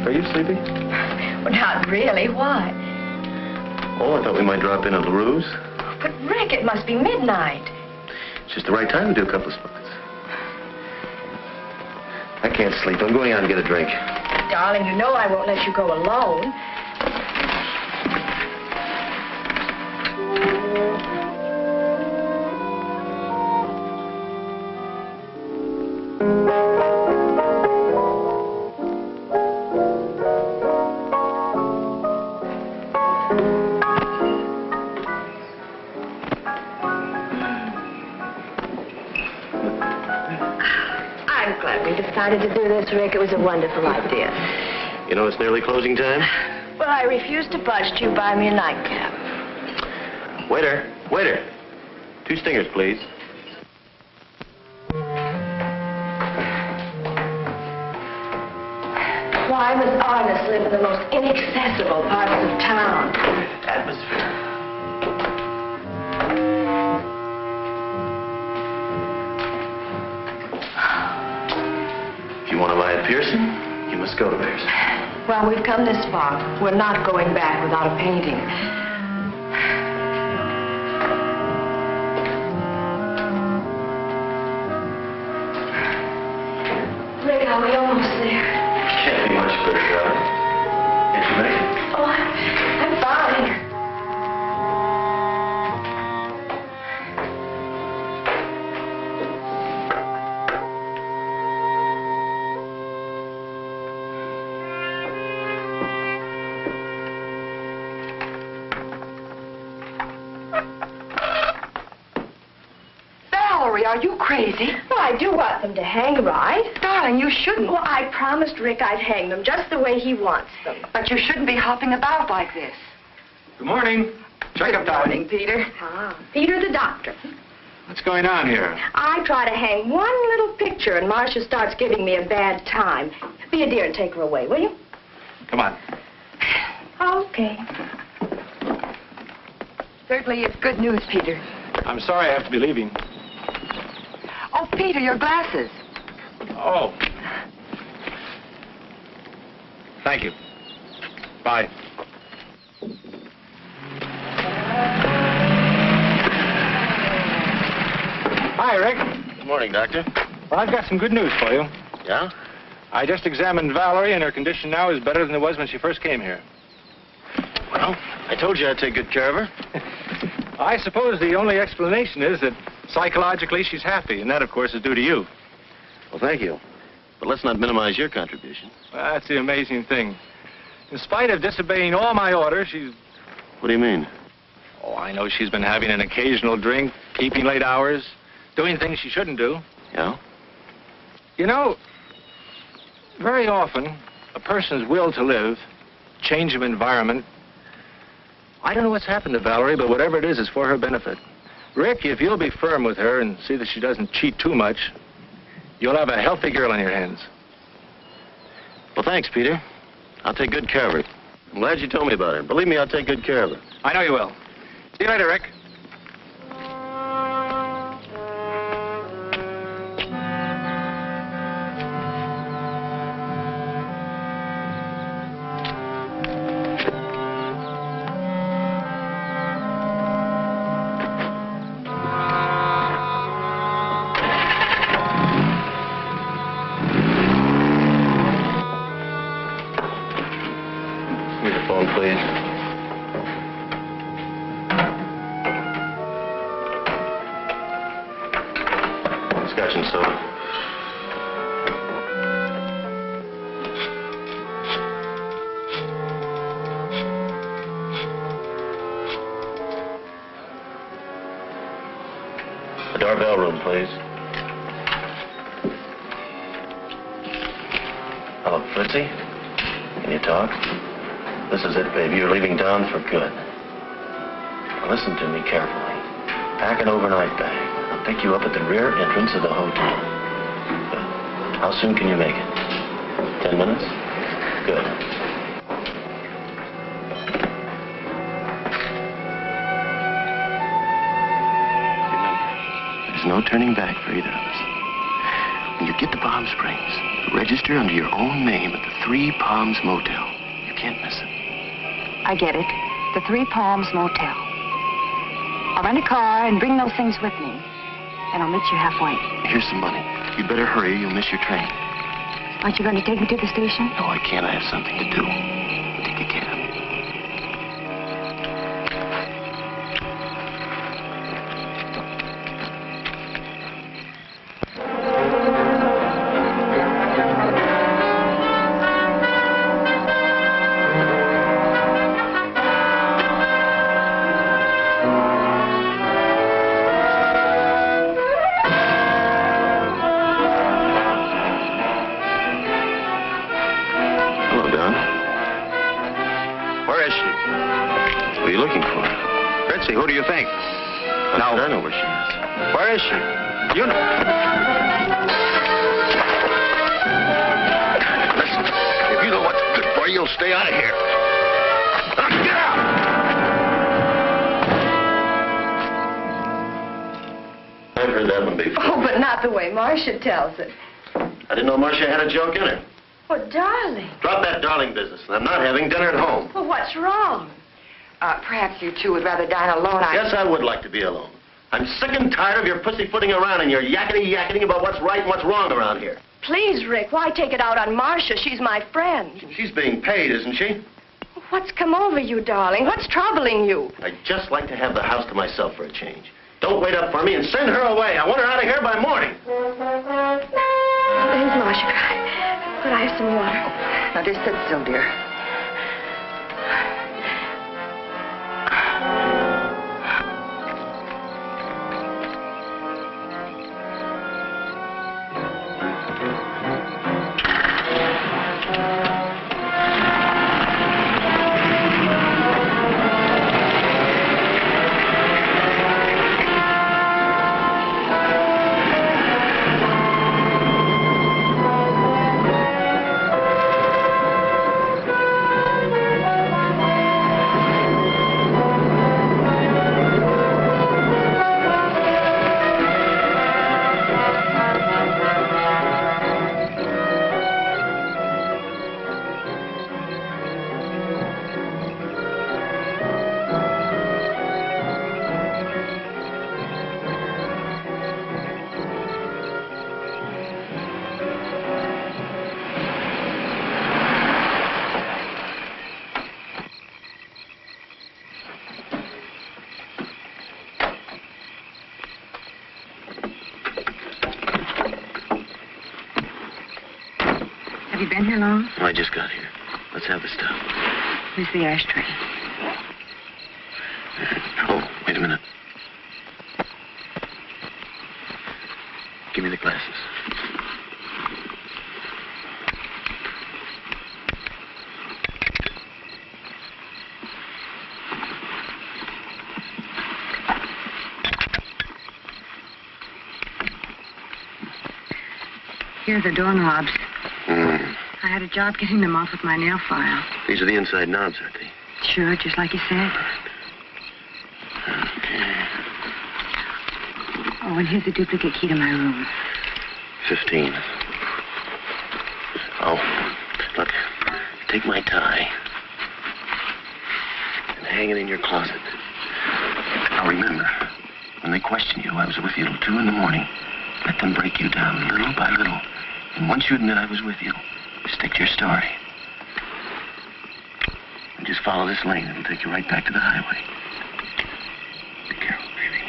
Are you sleepy? Well, not really. Why? Oh, I thought we might drop in at LaRue's. But, Rick, it must be midnight. It's just the right time to do a couple of spots. I can't sleep. I'm going out and get a drink. Darling, you know I won't let you go alone. I'm glad we decided to do this, Rick. It was a wonderful idea. You know it's nearly closing time? Well, I refuse to budge till you buy me a nightcap. Waiter. Waiter. 2 stingers, please. Why must artists live in the most inaccessible parts of town? Atmosphere. If you want to buy a piercing, you must go to Pearson. Well, we've come this far. We're not going back without a painting. Rick, are we almost there? Can't be much further, darling. Can't you make it? Oh, I'm fine. Valerie, are you crazy? Well, I do want them to hang right. Darling, you shouldn't. Well, I promised Rick I'd hang them just the way he wants them. But you shouldn't be hopping about like this. Good morning. Checkup time. Morning, Peter. Ah, Peter the doctor. What's going on here? I try to hang one little picture, and Marcia starts giving me a bad time. Be a dear and take her away, will you? Come on. Okay. Certainly it's good news, Peter. I'm sorry I have to be leaving. Oh, Peter, your glasses. Oh. Thank you. Bye. Hi, Rick. Good morning, Doctor. Well, I've got some good news for you. Yeah? I just examined Valerie, and her condition now is better than it was when she first came here. Well, I told you I'd take good care of her. I suppose the only explanation is that psychologically she's happy, and that, of course, is due to you. Well, thank you. But let's not minimize your contribution. Well, that's the amazing thing. In spite of disobeying all my orders, she's... What do you mean? Oh, I know she's been having an occasional drink, keeping late hours, doing things she shouldn't do. Yeah? You know, very often, a person's will to live, change of environment, I don't know what's happened to Valerie, but whatever it is for her benefit. Rick, if you'll be firm with her and see that she doesn't cheat too much, you'll have a healthy girl on your hands. Well, thanks, Peter. I'll take good care of her. I'm glad you told me about her. Believe me, I'll take good care of her. I know you will. See you later, Rick. Give me the phone, please. Scotch and soda. The doorbell room, please. Hello, Fritzy? Can you talk? This is it, baby. You're leaving town for good. Now listen to me carefully. Pack an overnight bag. I'll pick you up at the rear entrance of the hotel. Good. How soon can you make it? 10 minutes? Good. Remember, there's no turning back for either of us. When you get to Palm Springs, register under your own name at the Three Palms Motel. You can't miss it. I get it. The Three Palms Motel. I'll rent a car and bring those things with me. And I'll meet you halfway. Here's some money. You better hurry, you'll miss your train. Aren't you going to take me to the station? No, I can't. I have something to do. Take a cab. Hello, Don. Where is she? What are you looking for? Fritzy, who do you think? Now, I know where she is. Where is she? You know. Listen, if you know what's good for you, you'll stay out of here. Now, get out! I've heard that one before. Oh, but not the way Marcia tells it. I didn't know Marcia had a joke in her. Oh, darling. Drop that darling business. I'm not having dinner at home. Well, what's wrong? Perhaps you two would rather dine alone. Yes, I would like to be alone. I'm sick and tired of your pussyfooting around and your yakety-yakety about what's right and what's wrong around here. Please, Rick, why take it out on Marcia? She's my friend. She's being paid, isn't she? What's come over you, darling? What's troubling you? I'd just like to have the house to myself for a change. Don't wait up for me and send her away. I want her out of here by morning. There's Marcia. Could I have some water? Now, just sit still, dear. Have you been here long? I just got here. Let's have the stuff. Here's the ashtray. Oh, wait a minute. Give me the glasses. Here are the doorknobs. Hmm. I had a job getting them off with my nail file. These are the inside knobs, aren't they? Sure, just like you said. Okay. Oh, and here's a duplicate key to my room. 15. Oh, look, take my tie and hang it in your closet. Now remember, when they question you, I was with you till 2 in the morning. Let them break you down little by little. And once you admit I was with you, stick to your story. And just follow this lane. It'll take you right back to the highway. Be careful, baby.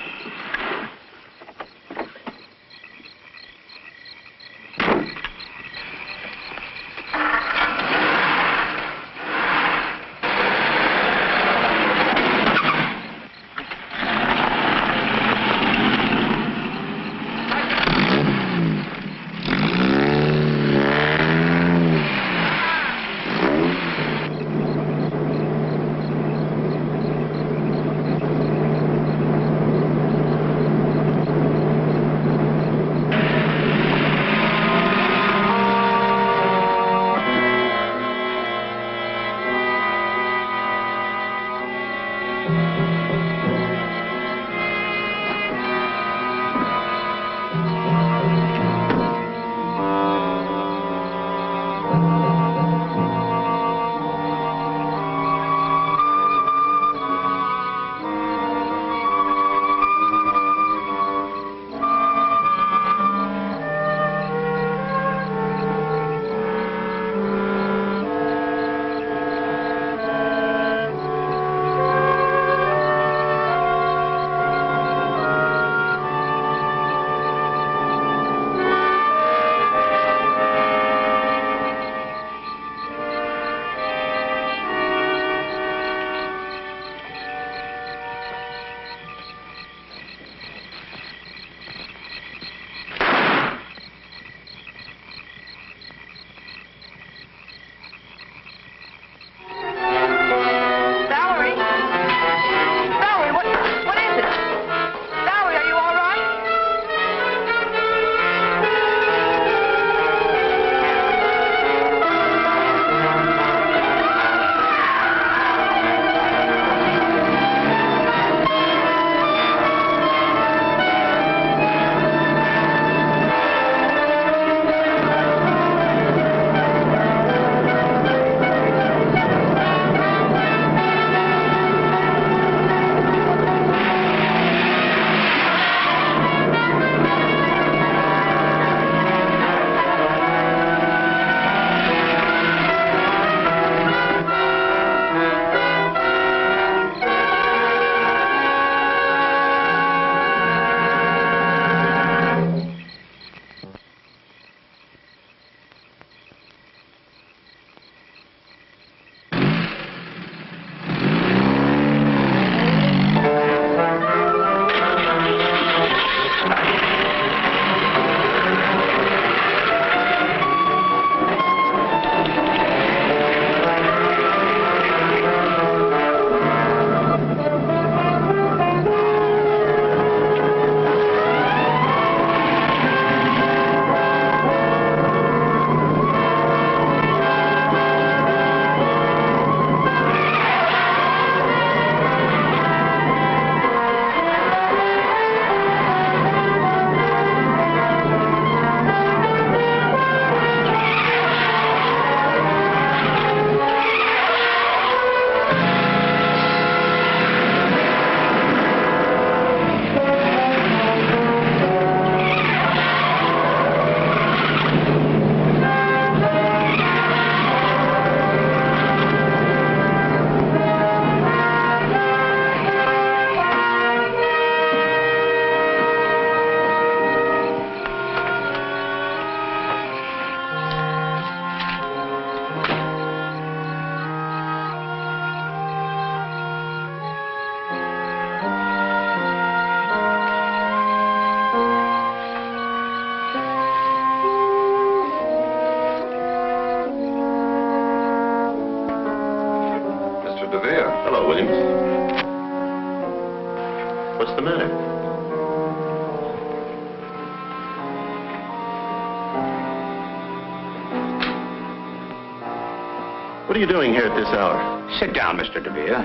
What are you doing here at this hour? Sit down, Mr. DeVere.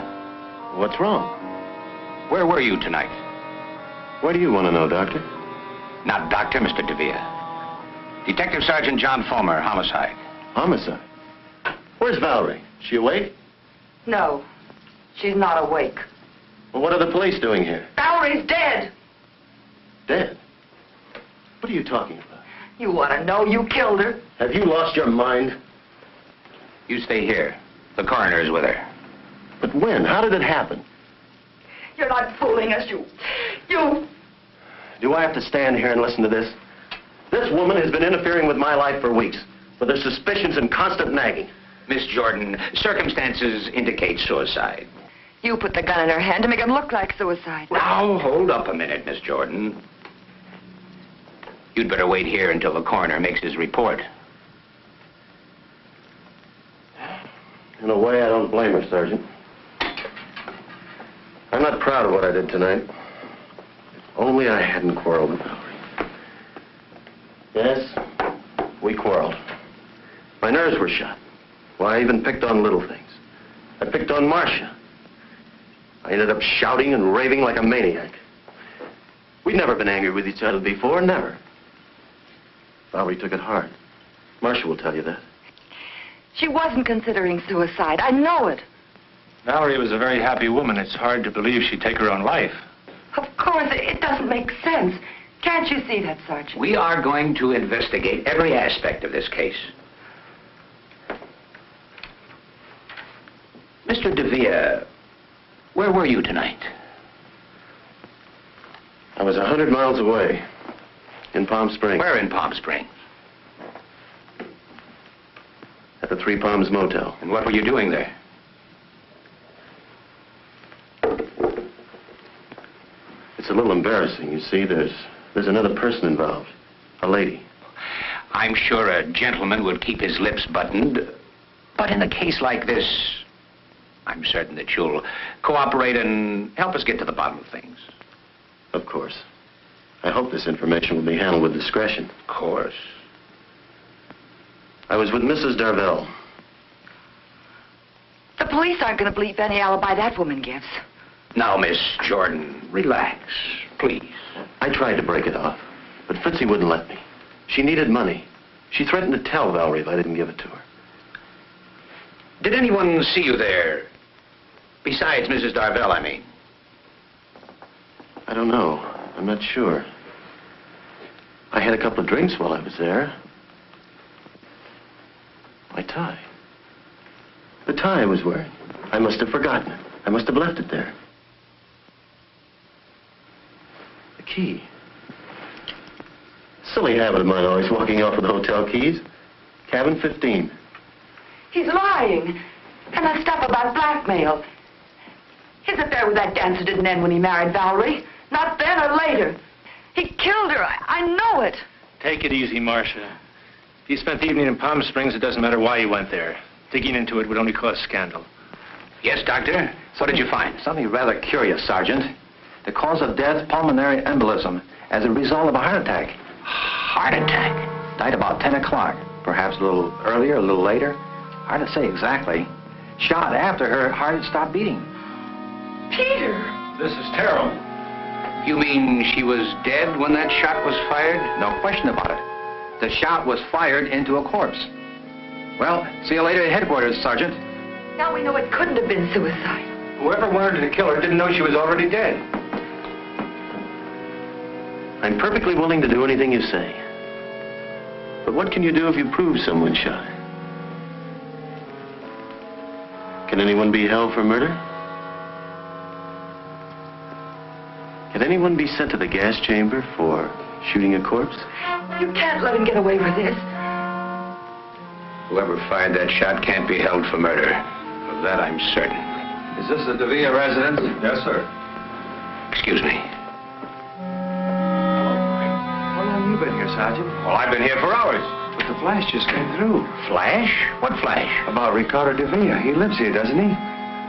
What's wrong? Where were you tonight? Why do you want to know, Doctor? Not Doctor, Mr. DeVere. Detective Sergeant John Fulmer, homicide. Homicide? Where's Valerie? She awake? No, she's not awake. Well, what are the police doing here? Valerie's dead. Dead? What are you talking about? You want to know? You killed her. Have you lost your mind? You stay here. The coroner's with her. But when? How did it happen? You're not fooling us, you... Do I have to stand here and listen to this? This woman has been interfering with my life for weeks, with her suspicions and constant nagging. Miss Jordan, circumstances indicate suicide. You put the gun in her hand to make it look like suicide. Now, hold up a minute, Miss Jordan. You'd better wait here until the coroner makes his report. In a way, I don't blame her, Sergeant. I'm not proud of what I did tonight. If only I hadn't quarreled with Valerie. Yes, we quarreled. My nerves were shot. Well, I even picked on little things. I picked on Marcia. I ended up shouting and raving like a maniac. We'd never been angry with each other before, never. Valerie took it hard. Marcia will tell you that. She wasn't considering suicide. I know it. Valerie was a very happy woman. It's hard to believe she'd take her own life. Of course, it doesn't make sense. Can't you see that, Sergeant? We are going to investigate every aspect of this case. Mr. DeVere, where were you tonight? I was 100 miles away, in Palm Springs. Where in Palm Springs? At the Three Palms Motel. And what were you doing there? It's a little embarrassing. You see, there's another person involved. A lady. I'm sure a gentleman would keep his lips buttoned. But in a case like this, I'm certain that you'll cooperate and help us get to the bottom of things. Of course. I hope this information will be handled with discretion. Of course. I was with Mrs. Darvell. The police aren't going to believe any alibi that woman gives. Now, Miss Jordan, relax, please. I tried to break it off, but Fritzie wouldn't let me. She needed money. She threatened to tell Valerie if I didn't give it to her. Did anyone see you there? Besides Mrs. Darvell, I mean. I don't know. I'm not sure. I had a couple of drinks while I was there. My tie. The tie I was wearing. I must have forgotten it. I must have left it there. The key. Silly habit of mine, always walking off with hotel keys. Cabin 15. He's lying. And that stuff about blackmail. His affair with that dancer didn't end when he married Valerie. Not then or later. He killed her. I know it. Take it easy, Marcia. If you spent the evening in Palm Springs, it doesn't matter why you went there. Digging into it would only cause scandal. Yes, Doctor? What did you find? Something rather curious, Sergeant. The cause of death, pulmonary embolism, as a result of a heart attack. Heart attack? Died about 10 o'clock. Perhaps a little earlier, a little later. Hard to say exactly. Shot after her heart had stopped beating. Peter! This is terrible. You mean she was dead when that shot was fired? No question about it. The shot was fired into a corpse. Well, see you later at headquarters, Sergeant. Now we know it couldn't have been suicide. Whoever wanted to kill her didn't know she was already dead. I'm perfectly willing to do anything you say. But what can you do if you prove someone shot her? Can anyone be held for murder? Can anyone be sent to the gas chamber for shooting a corpse? You can't let him get away with this. Whoever fired that shot can't be held for murder. Of that I'm certain. Is this the DeVere residence? Yes, sir. Excuse me. How long have you been here, Sergeant? Well, I've been here for hours. But the flash just came through. Flash? What flash? About Ricardo DeVere. He lives here, doesn't he?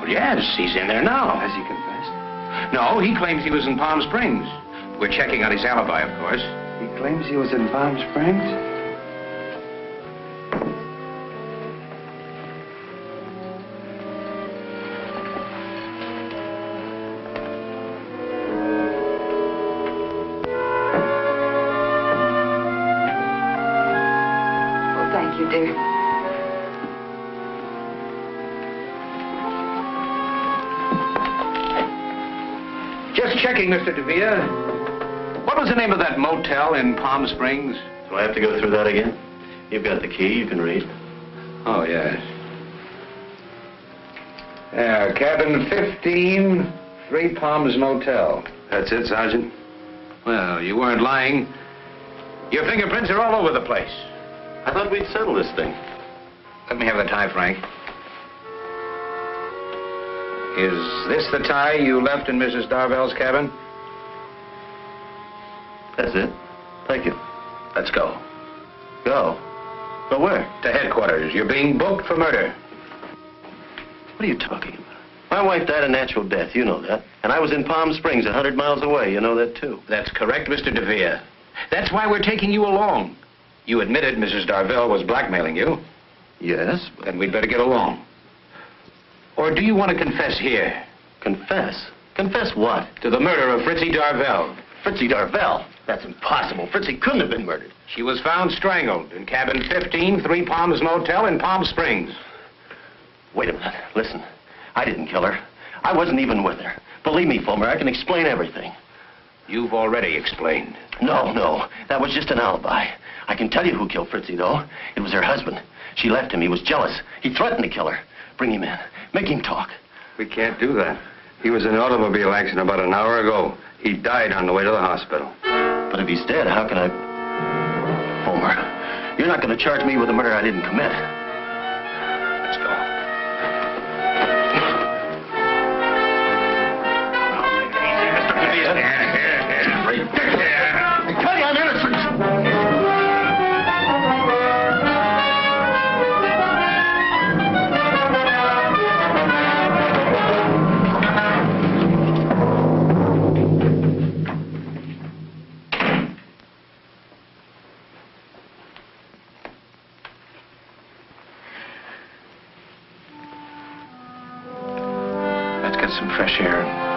Well, yes, he's in there now. Has he confessed? No, he claims he was in Palm Springs. We're checking on his alibi, of course. He claims he was in Palm Springs? dear. Just checking, Mr. DeVere. What was the name of that motel in Palm Springs? Do I have to go through that again? You've got the key. You can read. Oh, yes. Yeah, cabin 15, Three Palms Motel. That's it, Sergeant? Well, you weren't lying. Your fingerprints are all over the place. I thought we'd settle this thing. Let me have the tie, Frank. Is this the tie you left in Mrs. Darvell's cabin? That's it. Thank you. Let's go. Go? Go where? To headquarters. You're being booked for murder. What are you talking about? My wife died a natural death, you know that. And I was in Palm Springs, 100 miles away. You know that, too. That's correct, Mr. DeVere. That's why we're taking you along. You admitted Mrs. Darvell was blackmailing you. Yes. Then we'd better get along. Or do you want to confess here? Confess? Confess what? To the murder of Fritzie Darvell. Fritzie Darvell? That's impossible. Fritzie couldn't have been murdered. She was found strangled in cabin 15, Three Palms Motel in Palm Springs. Wait a minute. Listen. I didn't kill her. I wasn't even with her. Believe me, Fulmer, I can explain everything. You've already explained. No. That was just an alibi. I can tell you who killed Fritzie, though. It was her husband. She left him. He was jealous. He threatened to kill her. Bring him in. Make him talk. We can't do that. He was in an automobile accident about an hour ago. He died on the way to the hospital. But if he's dead, how can I... Fulmer, you're not going to charge me with a murder I didn't commit. Let's go. I tell you I'm innocent. Let's get some fresh air.